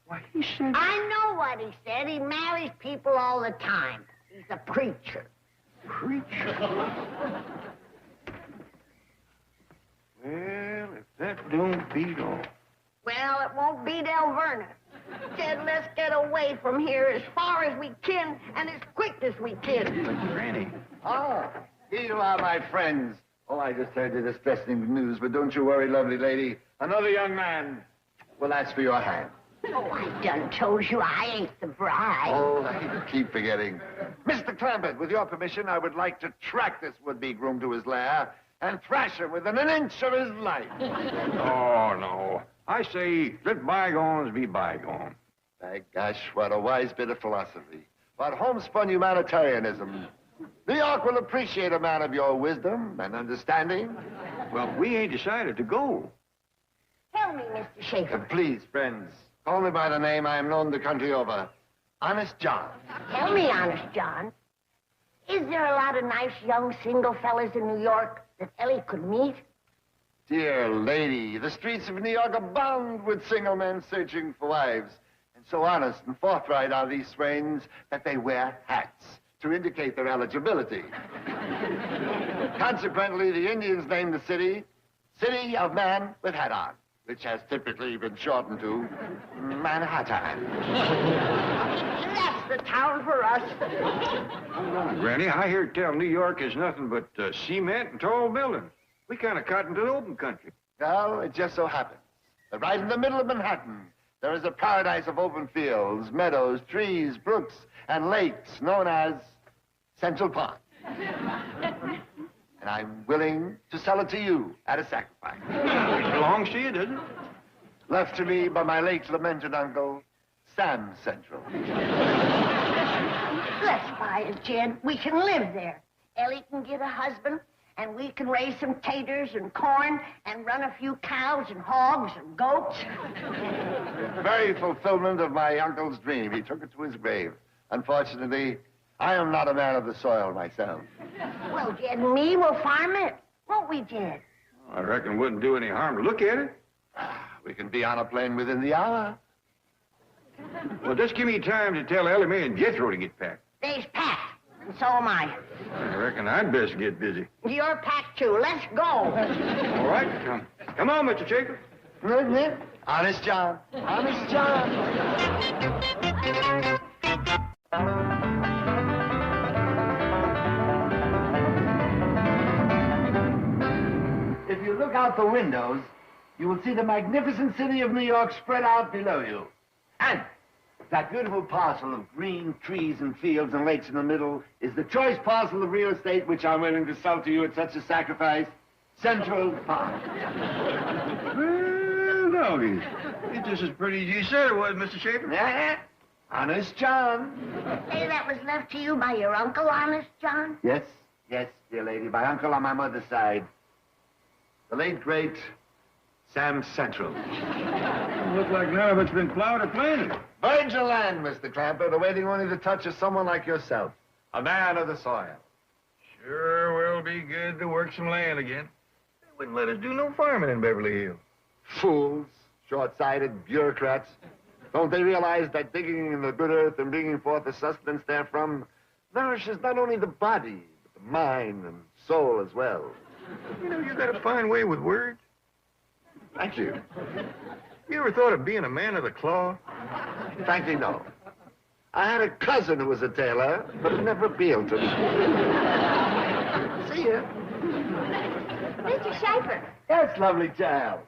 Why, he said... I know what he said. He marries people all the time. He's a preacher. Preacher? Well, if that don't beat all... Well, it won't beat Alverna. Said, let's get away from here as far as we can and as quick as we can. But Granny... Oh, here you are, my friends. Oh, I just heard the distressing news, but don't you worry, lovely lady. Another young man will ask for your hand. Oh, I done told you I ain't the bride. Oh, I keep forgetting. Mr. Clampett, with your permission, I would like to track this would-be groom to his lair and thrash him within an inch of his life. Oh, no. I say, let bygones be bygones. My gosh, what a wise bit of philosophy. What homespun humanitarianism. New York will appreciate a man of your wisdom and understanding. Well, we ain't decided to go. Tell me, Mr. Schaefer. Please, friends, call me by the name I am known the country over. Honest John. Tell me, Honest John, is there a lot of nice young single fellas in New York that Ellie could meet? Dear lady, the streets of New York abound with single men searching for wives. And so honest and forthright are these swains that they wear hats to indicate their eligibility. Consequently, the Indians named the city City of Man with Hat On, which has typically been shortened to Manhattan. That's the town for us. Granny, I hear tell New York is nothing but cement and tall buildings. We kind of cotton to the open country. Well, it just so happens that right in the middle of Manhattan, there is a paradise of open fields, meadows, trees, brooks, and lakes known as Central Park. And I'm willing to sell it to you at a sacrifice. It belongs to you, does it? Left to me by my late lamented uncle, Sam Central. Let's buy it, Jed. We can live there. Ellie can get a husband, and we can raise some taters and corn and run a few cows and hogs and goats. Very fulfillment of my uncle's dream. He took it to his grave. Unfortunately, I am not a man of the soil myself. Well, Jed and me will farm it. Won't we, Jed? I reckon it wouldn't do any harm to look at it. We can be on a plane within the hour. Well, just give me time to tell Ellie Mae and Jethro to get packed. They's packed, and so am I. I reckon I'd best get busy. You're packed, too. Let's go. All right, come on, Mr. Shaker. Honest John. Honest John. you look out the windows, you will see the magnificent city of New York spread out below you. And that beautiful parcel of green trees and fields and lakes in the middle is the choice parcel of real estate which I'm willing to sell to you at such a sacrifice, Central Park. Well, doggy, it's just as pretty as you said it was, Mr. Schaefer. Yeah, Honest John. Say that was left to you by your uncle, Honest John? Yes, dear lady, my uncle on my mother's side. The late, great Sam Central. Looks like none of it's been plowed or planted. Virgin land, Mr. Clampett, awaiting only the touch of someone like yourself, a man of the soil. Sure will be good to work some land again. They wouldn't let us do no farming in Beverly Hills. Fools, short-sighted bureaucrats. Don't they realize that digging in the good earth and bringing forth the sustenance therefrom nourishes not only the body, but the mind and soul as well? You know, you got a fine way with words. Thank you. You ever thought of being a man of the cloth? Frankly, no. I had a cousin who was a tailor, but it never appealed to me. See ya. Mr. Schaefer, That's lovely, child.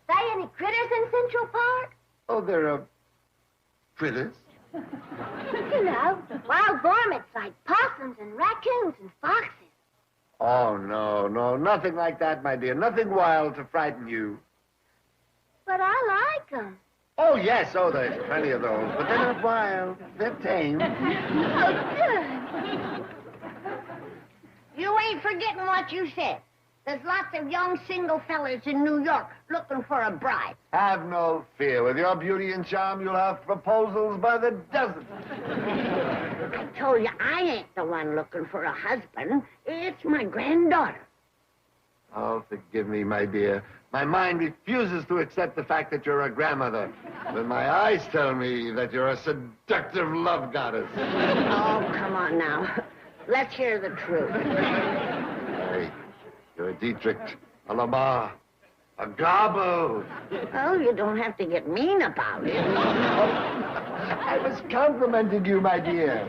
say any critters in Central Park? Oh, there are critters. You know, wild varmints like possums and raccoons and foxes. Oh, no, nothing like that, my dear. Nothing wild to frighten you. But I like them. Oh, yes, there's plenty of those. But they're not wild. They're tame. Oh, good. You ain't forgetting what you said. There's lots of young single fellas in New York looking for a bride. Have no fear. With your beauty and charm, you'll have proposals by the dozen. I told you I ain't the one looking for a husband. It's my granddaughter. Oh, forgive me, my dear. My mind refuses to accept the fact that you're a grandmother. But my eyes tell me that you're a seductive love goddess. Oh, come on now. Let's hear the truth. Hey, you're a Dietrich, a Lamar, a Garbo. Oh, you don't have to get mean about it. I was complimenting you, my dear.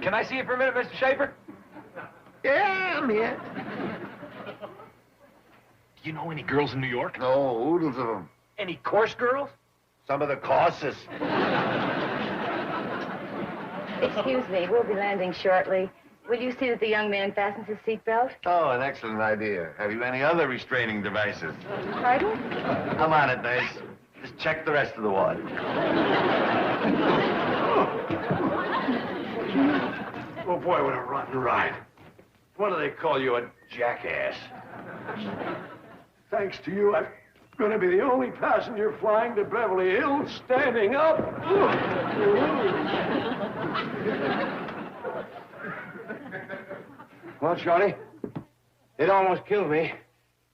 Can I see you for a minute, Mr. Schaefer? Yeah, I'm here. Do you know any girls in New York? No, oodles of them. Any coarse girls? Some of the coarsest. Excuse me, we'll be landing shortly. Will you see that the young man fastens his seatbelt? Oh, an excellent idea. Have you any other restraining devices? Pardon? I'm on it, Nace. Just check the rest of the wad. Oh, boy, what a rotten ride. What do they call you, a jackass? Thanks to you, I'm going to be the only passenger flying to Beverly Hills standing up. Well, Shorty, it almost killed me,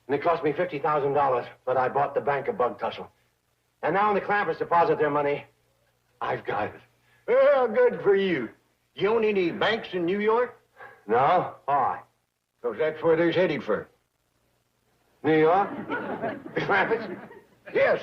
and it cost me $50,000, but I bought the bank a bug tussle. And now when the Clampetts deposit their money, I've got it. Well, good for you. You own any banks in New York? No? Why? Because that's where they's headed for. New York? The Clampetts? Yes.